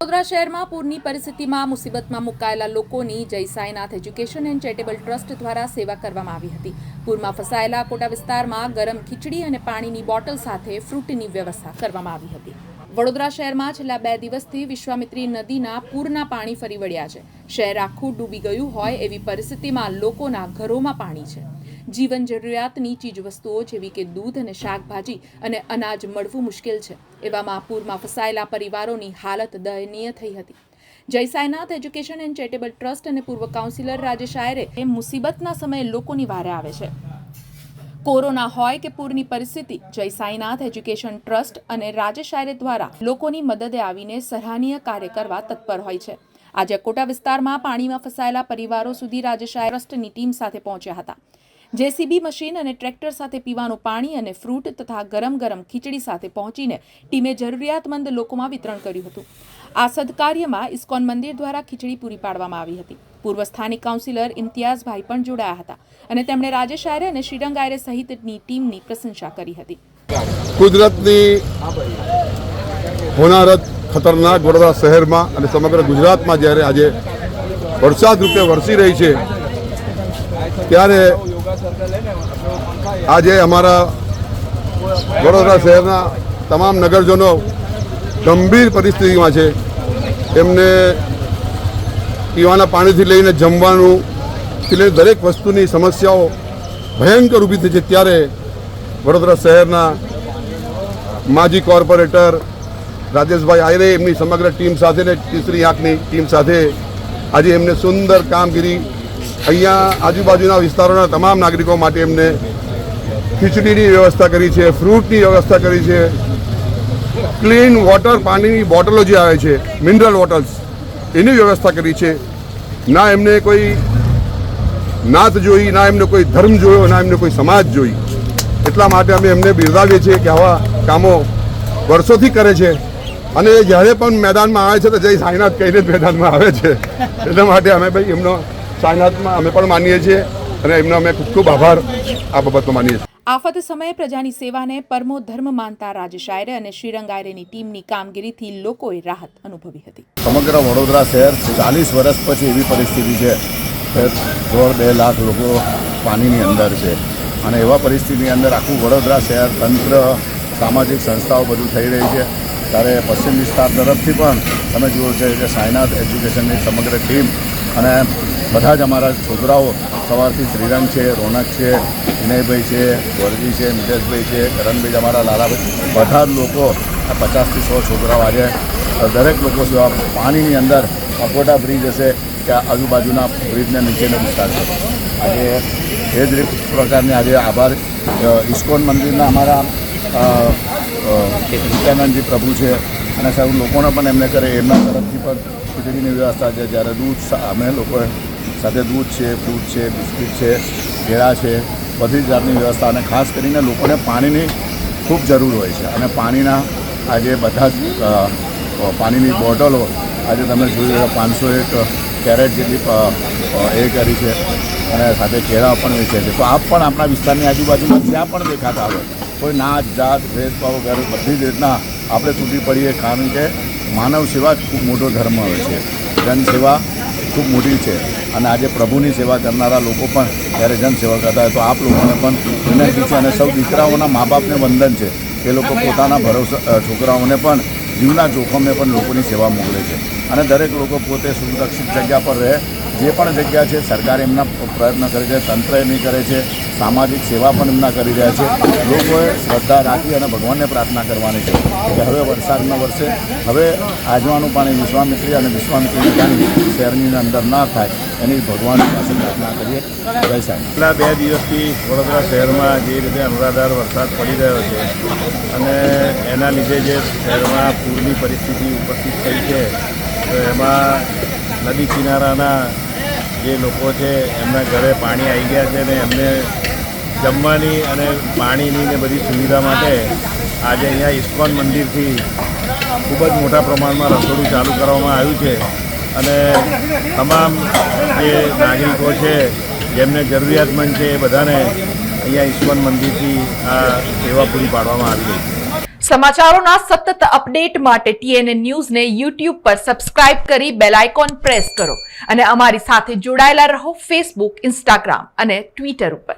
વડોદરા શહેરમાં પૂરની પરિસ્થિતિમાં મુસીબતમાં મુકાયેલા લોકોની જય Sainath education and charitable trust દ્વારા સેવા કરવામાં આવી હતી। પૂરમાં ફસાયેલા કોટા વિસ્તારમાં ગરમ ખીચડી અને પાણીની બોટલ સાથે ફ્રૂટની વ્યવસ્થા કરવામાં આવી હતી। વડોદરા શહેરમાં છેલ્લા 2 દિવસથી વિશ્વામિત્રી નદીના પૂરના પાણી ફરી વળ્યા છે। શહેર આખું ડૂબી ગયું હોય એવી પરિસ્થિતિમાં લોકોના ઘરોમાં પાણી છે। જીવન જરૂરિયાતની ચીજવસ્તુઓ જેવી કે દૂધ અને શાકભાજી અને અનાજ મળવું મુશ્કેલ છે। એવામાં પૂરમાં ફસાયેલા પરિવારોની હાલત દયનીય થઈ હતી। જય Sainath education and charitable trust અને પૂર્વ કાઉન્સિલર રાજેશ આયરે એ મુસીબતના સમયે લોકોની વારે આવે છે। કોરોના હોય કે પૂરની પરિસ્થિતિ, જય સાઈનાથ એજ્યુકેશન ટ્રસ્ટ અને રાજેશ આયરે દ્વારા લોકોની મદદે આવીને સરાહનીય કાર્ય કરવા તત્પર હોય છે। આજે કોટા વિસ્તારમાં પાણીમાં ફસાયેલા પરિવારો સુધી રાજેશ આયરે ટ્રસ્ટની ટીમ સાથે પહોંચ્યા હતા। જેસીબી મશીન અને ટ્રેક્ટર સાથે પીવાનું પાણી અને ફ્રૂટ તથા ગરમ ખીચડી સાથે પહોંચીને ટીમે જરૂરિયાતમંદ લોકોમાં વિતરણ કર્યું હતું। આ સદકાર્યમાં ઇસ્કોન મંદિર દ્વારા ખીચડી પૂરી પાડવામાં આવી હતી। પૂર્વ સ્થાનિક કાઉન્સિલર ઇમ્તિયાઝભાઈ પણ જોડાયા હતા અને તેમણે રાજેશ આયરે અને શ્રીરંગ આયરે સહિતની ટીમની પ્રશંસા કરી હતી। કુદરતની હોનારત ખતરનાક વડોદરા શહેરમાં અને સમગ્ર ગુજરાતમાં જ્યારે આજે વરસાદ રૂપે વરસી રહી છે ત્યારે આજે અમારા વડોદરા શહેરના તમામ નગરજનો ગંભીર પરિસ્થિતિમાં છે। એમને પીવાના પાણીથી લઈને જમવાનુંથી લઈને દરેક વસ્તુની સમસ્યાઓ ભયંકર ઊભી થઈ છે। ત્યારે વડોદરા શહેરના માજી કોર્પોરેટર રાજેશભાઈ આયરે એમની સમગ્ર ટીમ સાથે ને તીસરી આંખની ટીમ સાથે આજે એમને સુંદર કામગીરી અહીંયા આજુબાજુના વિસ્તારોના તમામ નાગરિકો માટે એમને ખીચડીની વ્યવસ્થા કરી છે, ફ્રૂટની વ્યવસ્થા કરી છે, ક્લીન વોટર પાણીની બોટલો જે આવે છે મિનરલ વોટર્સ એની વ્યવસ્થા કરી છે। ના એમને કોઈ નાત જોઈ, ના એમને કોઈ ધર્મ જોયો, ના એમને કોઈ સમાજ જોઈ। એટલા માટે અમે એમને બિરદાવીએ છીએ કે આવા કામો વર્ષોથી કરે છે અને જ્યારે પણ મેદાનમાં આવે છે તો જય સાઈનાથ કહીને જ મેદાનમાં આવે છે। એટલા માટે અમે ભાઈ એમનો સાઈનાથમાં અમે પણ માનીએ છીએ અને એમનો અમે ખૂબ ખૂબ આભાર આ બાબતમાં માનીએ છીએ। આફત સમયે પ્રજાની સેવાને પરમો ધર્મ માનતા રાજેશ આયરે અને શ્રીરંગ આયરેની ટીમની કામગીરીથી લોકોએ રાહત અનુભવી હતી। સમગ્ર વડોદરા શહેર 40 વર્ષ પછી એવી પરિસ્થિતિ છે કે 2.5 લાખ લોકો પાણીની અંદર છે અને એવા પરિસ્થિતિની અંદર આખું વડોદરા શહેર તંત્ર સામાજિક સંસ્થાઓ બધું થઈ રહી છે। ત્યારે પશ્ચિમ વિસ્તાર તરફથી પણ તમે જુઓ છે કે સાઈનાથ એજ્યુકેશનની સમગ્ર ટીમ અને બધા જ અમારા છોકરાઓ સવારથી શ્રીરંગ છે, રોનક છે, વિનયભાઈ છે, વરજી છે, મિતેશભાઈ છે, કરણભાઈ, અમારા લાલાભાઈ, બધા જ લોકો 50 થી 100 છોકરાઓ આજે દરેક લોકો સેવા પાણીની અંદર અકોટા બ્રિજ હશે કે આજુબાજુના બ્રિજને નીચેનો વિસ્તાર છે। આજે એ જ પ્રકારની આજે આભાર ઇસ્કોન મંદિરના અમારા નિત્યાનંદજી પ્રભુ છે અને સૌ લોકોને પણ એમને કરે એમના તરફથી પણ ખીચડીની વ્યવસ્થા છે। જ્યારે દૂધ અમે લોકોએ સાથે દૂધ છે, ફ્રૂટ છે, બિસ્કિટ છે, કેળા છે, બધી જ જાતની વ્યવસ્થા અને ખાસ કરીને લોકોને પાણીની ખૂબ જરૂર હોય છે અને પાણીના આજે બધા જ પાણીની બોટલો આજે તમે જોયું 501 કેરેટ જેટલી એ કરી છે અને સાથે કેળા પણ વેચે છે। તો આપ પણ આપણા વિસ્તારની આજુબાજુમાં જ્યાં પણ દેખાતા હોય કોઈ નાત જાત ભેદભાવ વગેરે બધી જ રીતના આપણે તૂટી પડીએ, કારણ કે માનવ સેવા જ ખૂબ મોટો ધર્મ હોય છે, જનસેવા ખૂબ મોટી છે અને આજે પ્રભુની સેવા કરનારા લોકો પણ જ્યારે જનસેવા કરતા હોય તો આપ લોકોને પણ વિનંતી છે અને સૌ દીકરાઓના મા બાપને વંદન છે કે લોકો પોતાના ભરોસા છોકરાઓને પણ જીવના જોખમે પણ લોકોની સેવા મોકલે છે અને દરેક લોકો પોતે સુરક્ષિત જગ્યા પર રહે। જે પણ જગ્યા છે સરકાર એમના પ્રયત્ન કરે છે, તંત્ર એમની કરે છે, સામાજિક સેવા પણ એમના કરી રહ્યા છે। લોકોએ શ્રદ્ધા રાખી અને ભગવાનને પ્રાર્થના કરવાની છે કે હવે વરસાદના વર્ષે હવે આજવાનું પાણી વિશ્વામિત્રી અને વિશ્વામિત્રીની પાણી શહેરની અંદર ના થાય એની ભગવાન પાસે પ્રાર્થના કરીએ। જય સાહેબ। છેલ્લા 2 દિવસથી વડોદરા શહેરમાં જે રીતે અનરાધાર વરસાદ પડી રહ્યો છે અને એના લીધે જે શહેરમાં પૂરની પરિસ્થિતિ ઉપસ્થિત થઈ છે તો એમાં નદી કિનારાના જે લોકો છે એમના ઘરે પાણી આવી ગયા છે અને એમને જમવાની અને પાણીની ને બધી સુવિધા માટે આજે અહીંયા ઇસ્કોન મંદિરથી ખૂબ જ મોટા પ્રમાણમાં રસોડું ચાલુ કરવામાં આવ્યું છે અને તમામ જે નાગરિકો છે જેમને જરૂરિયાતમંદ છે એ બધાને અહીંયા ઇસ્કોન મંદિરથી આ સેવા પૂરી પાડવામાં આવી રહી છે। સમાચારોના સતત અપડેટ માટે TNN ન્યૂઝને YouTube પર સબસ્ક્રાઇબ કરી બેલ આઇકોન પ્રેસ કરો અને અમારી સાથે જોડાયેલા રહો Facebook, Instagram અને Twitter ઉપર.